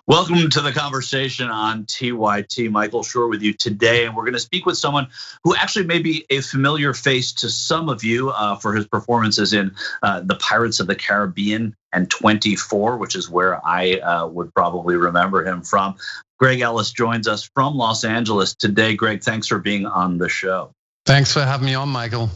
Welcome to the conversation on TYT. Michael Shure with you today, and we're going to speak with someone who actually may be a familiar face to some of you for his performances in the Pirates of the Caribbean and 24, which is where I would probably remember him from. Greg Ellis joins us from Los Angeles today. Greg, thanks for being on the show. Thanks for having me on, Michael.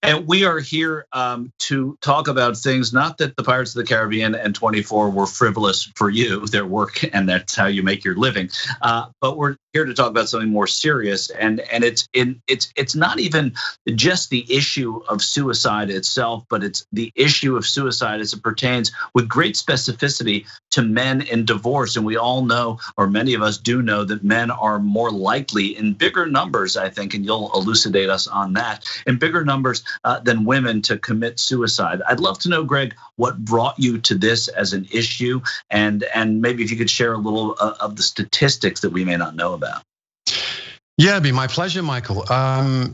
And we are here to talk about things, not that the Pirates of the Caribbean and 24 were frivolous for you, their work, and that's how you make your living. But we're here to talk about something more serious, and it's not even just the issue of suicide itself, but it's the issue of suicide as it pertains with great specificity to men in divorce. And we all know, or many of us do know, that men are more likely in bigger numbers, I think, and you'll elucidate us on that, in bigger numbers than women to commit suicide. I'd love to know, Greg, what brought you to this as an issue, and maybe if you could share a little of the statistics that we may not know about. Yeah, it'd be my pleasure, Michael.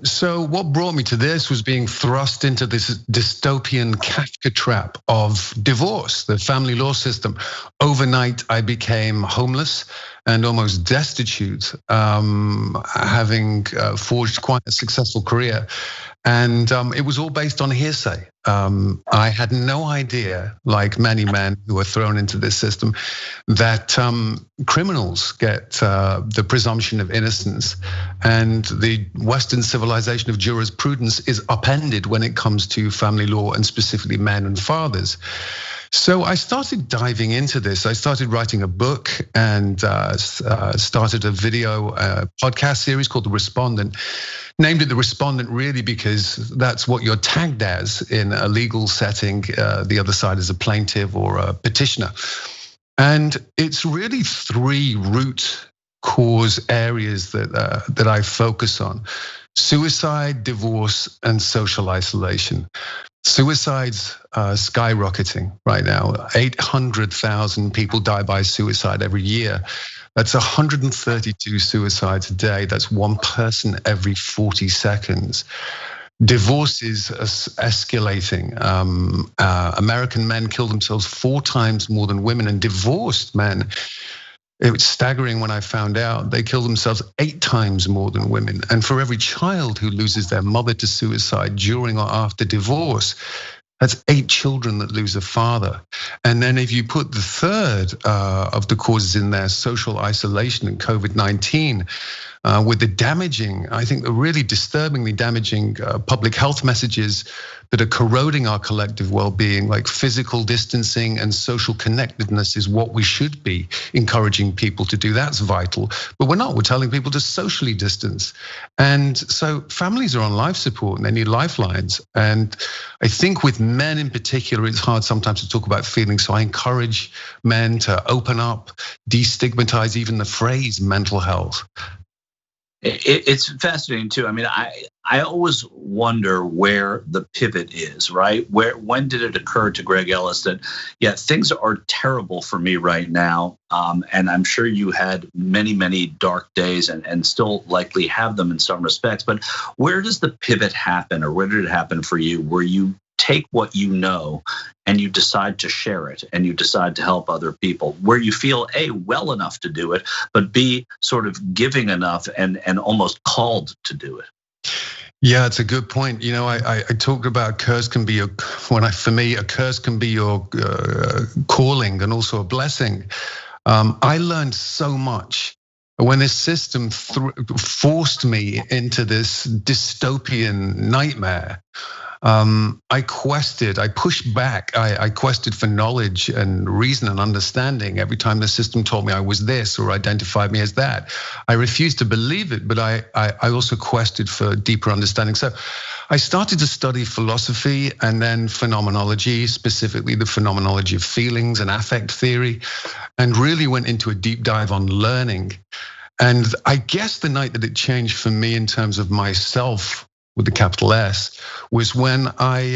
So what brought me to this was being thrust into this dystopian Kafka trap of divorce, the family law system. Overnight, I became homeless and almost destitute, having forged quite a successful career. And it was all based on hearsay. I had no idea, like many men who are thrown into this system, that criminals get the presumption of innocence, and the Western civilization of jurisprudence is upended when it comes to family law and specifically men and fathers. So I started diving into this. I started writing a book and started a video podcast series called The Respondent. Named it The Respondent really because that's what you're tagged as in a legal setting. The other side is a plaintiff or a petitioner. And it's really three root cause areas that I focus on: suicide, divorce, and social isolation. Suicide's skyrocketing right now. 800,000 people die by suicide every year. That's 132 suicides a day. That's one person every 40 seconds. Divorce is escalating. American men kill themselves 4 times more than women, and divorced men, it was staggering when I found out, they kill themselves 8 times more than women. And for every child who loses their mother to suicide during or after divorce, that's 8 children that lose a father. And then if you put the third of the causes in there, social isolation and COVID-19, with the damaging, I think the really disturbingly damaging public health messages that are corroding our collective well-being, like physical distancing and social connectedness is what we should be encouraging people to do. That's vital, but we're not. We're telling people to socially distance. And so families are on life support and they need lifelines. And I think with men in particular, it's hard sometimes to talk about feelings. So I encourage men to open up, destigmatize even the phrase mental health. It's fascinating too. I mean, I always wonder where the pivot is, right? When did it occur to Greg Ellis that, yeah, things are terrible for me right now, and I'm sure you had many, many dark days and still likely have them in some respects. But where does the pivot happen, or where did it happen for you, where you take what you know and you decide to share it and you decide to help other people, where you feel A, well enough to do it, but B, sort of giving enough and almost called to do it? Yeah, it's a good point. You know, I talked about a curse can be for me, a curse can be your calling and also a blessing. I learned so much when this system forced me into this dystopian nightmare. I pushed back, I quested for knowledge and reason and understanding every time the system told me I was this or identified me as that. I refused to believe it, but I also quested for deeper understanding. So I started to study philosophy and then phenomenology, specifically the phenomenology of feelings and affect theory, and really went into a deep dive on learning. And I guess the night that it changed for me in terms of myself, with the capital S, was when I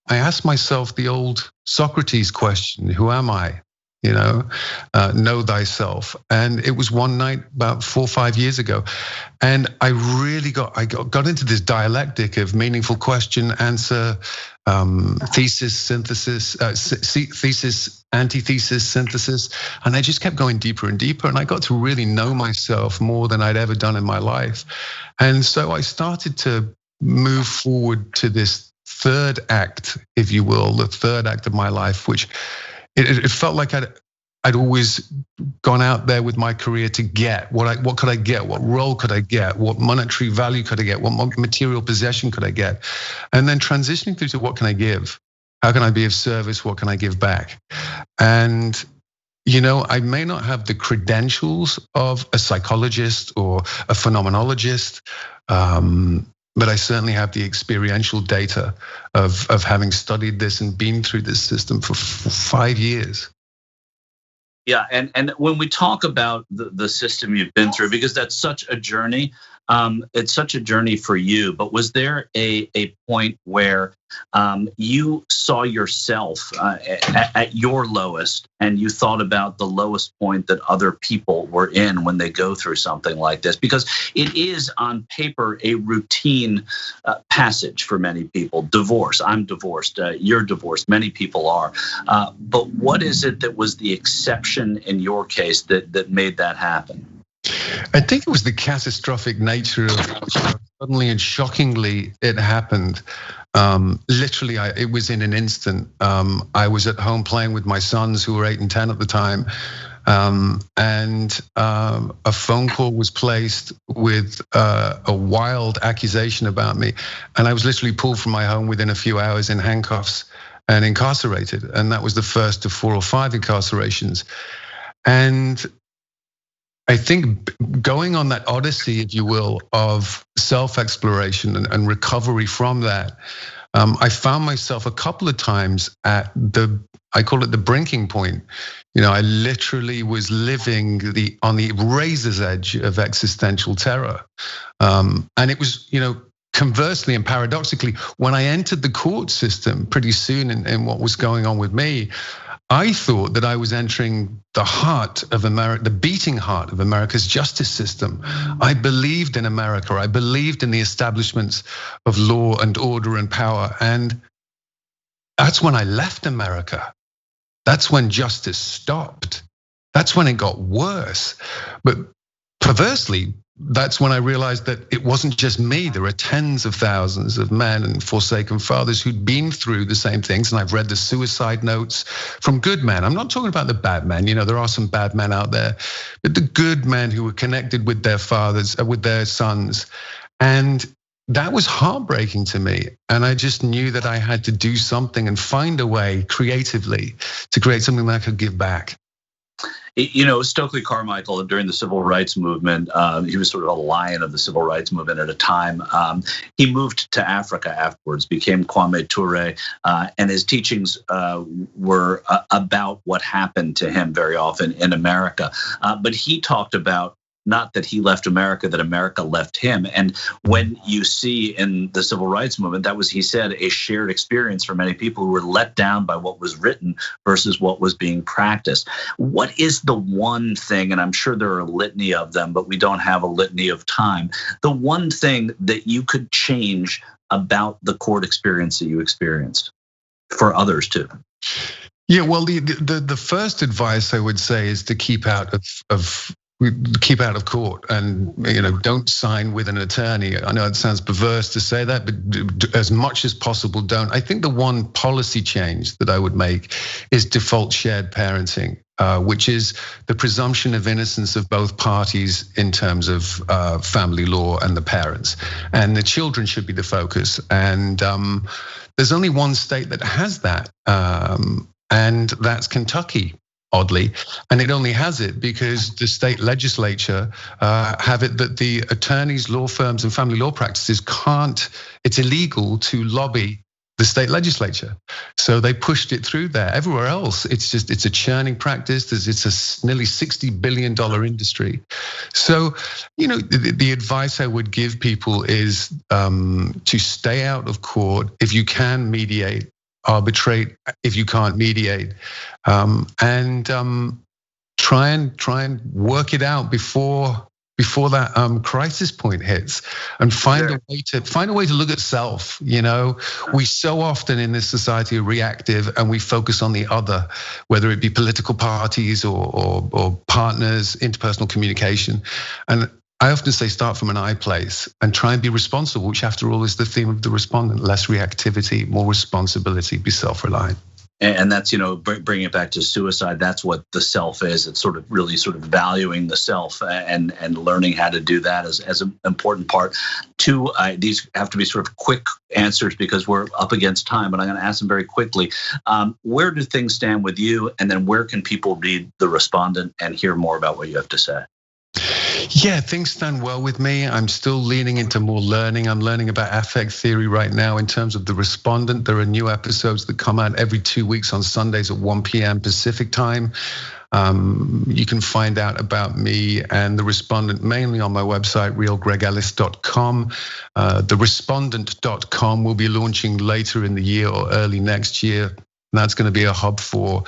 asked myself the old Socrates question: who am I? You know thyself. And it was one night about 4 or 5 years ago, and I really got into this dialectic of meaningful question, answer, thesis, synthesis, thesis, antithesis, synthesis, and I just kept going deeper and deeper, and I got to really know myself more than I'd ever done in my life. And so I started to move forward to this third act, if you will, the third act of my life, which it felt like I'd always gone out there with my career to get what could I get, what role could I get, what monetary value could I get, what material possession could I get, and then transitioning through to what can I give, how can I be of service, what can I give back. And I may not have the credentials of a psychologist or a phenomenologist, but I certainly have the experiential data of having studied this and been through this system for 5 years. Yeah, and when we talk about the system you've been through, because that's such a journey, it's such a journey for you. But was there a point where you saw yourself at your lowest, and you thought about the lowest point that other people were in when they go through something like this? Because it is on paper a routine passage for many people. Divorce, I'm divorced, you're divorced, many people are. But what is it that was the exception in your case that made that happen? I think it was the catastrophic nature of suddenly and shockingly it happened. Literally, it was in an instant. I was at home playing with my sons who were 8 and 10 at the time. And a phone call was placed with a wild accusation about me. And I was literally pulled from my home within a few hours in handcuffs and incarcerated. And that was the first of 4 or 5 incarcerations. And I think going on that odyssey, if you will, of self-exploration and recovery from that, I found myself a couple of times at I call it the brinking point. I literally was living on the razor's edge of existential terror. And it was, conversely and paradoxically, when I entered the court system pretty soon in what was going on with me, I thought that I was entering the heart of America, the beating heart of America's justice system. I believed in America. I believed in the establishments of law and order and power. And that's when I left America. That's when justice stopped. That's when it got worse. But perversely, that's when I realized that it wasn't just me. There are tens of thousands of men and forsaken fathers who'd been through the same things. And I've read the suicide notes from good men. I'm not talking about the bad men. There are some bad men out there, but the good men who were connected with their fathers, with their sons. And that was heartbreaking to me. And I just knew that I had to do something and find a way creatively to create something that I could give back. Stokely Carmichael, during the civil rights movement, he was sort of a lion of the civil rights movement at a time. He moved to Africa afterwards, became Kwame Ture, and his teachings were about what happened to him very often in America. But he talked about not that he left America, that America left him. And when you see in the civil rights movement, that was, he said, a shared experience for many people who were let down by what was written versus what was being practiced. What is the one thing, and I'm sure there are a litany of them, but we don't have a litany of time, the one thing that you could change about the court experience that you experienced for others too? Yeah, well, the first advice I would say is to keep out of court, and don't sign with an attorney. I know it sounds perverse to say that, but as much as possible, don't. I think the one policy change that I would make is default shared parenting, which is the presumption of innocence of both parties in terms of family law and the parents, and the children should be the focus. And there's only one state that has that, and that's Kentucky. Oddly, and it only has it because the state legislature have it that the attorneys, law firms, and family law practices can't. It's illegal to lobby the state legislature, so they pushed it through there. Everywhere else, it's a churning practice. It's a nearly $60 billion industry. So, the advice I would give people is to stay out of court if you can mediate. Arbitrate if you can't mediate, and try and work it out before before that crisis point hits, and find a way to look at self. We so often in this society are reactive, and we focus on the other, whether it be political parties or partners, interpersonal communication. And I often say start from an I place and try and be responsible, which after all is the theme of the respondent: less reactivity, more responsibility, be self-reliant. And that's, bringing it back to suicide. That's what the self is. It's sort of valuing the self and learning how to do that as an important part. These have to be sort of quick answers because we're up against time, but I'm going to ask them very quickly. Where do things stand with you? And then where can people read The Respondent and hear more about what you have to say? Yeah, things stand well with me. I'm still leaning into more learning. I'm learning about affect theory right now in terms of The Respondent. There are new episodes that come out every 2 weeks on Sundays at 1 p.m. Pacific time. You can find out about me and The Respondent mainly on my website, realgregellis.com. TheRespondent.com will be launching later in the year or early next year. And that's going to be a hub for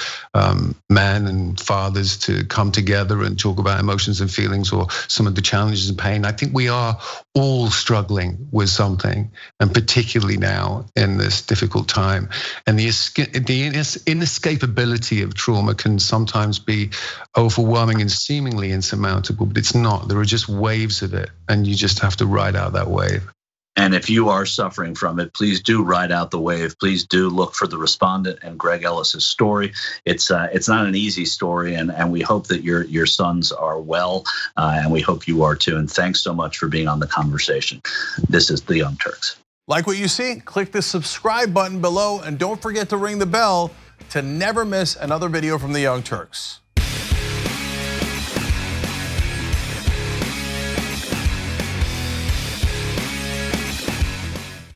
men and fathers to come together and talk about emotions and feelings or some of the challenges and pain. I think we are all struggling with something, and particularly now in this difficult time. And the inescapability of trauma can sometimes be overwhelming and seemingly insurmountable, but it's not. There are just waves of it, and you just have to ride out that wave. And if you are suffering from it, please do ride out the wave. Please do look for The Respondent and Greg Ellis's story. It's not an easy story, and we hope that your sons are well, and we hope you are too. And thanks so much for being on the conversation. This is The Young Turks. Like what you see? Click the subscribe button below, and don't forget to ring the bell to never miss another video from The Young Turks.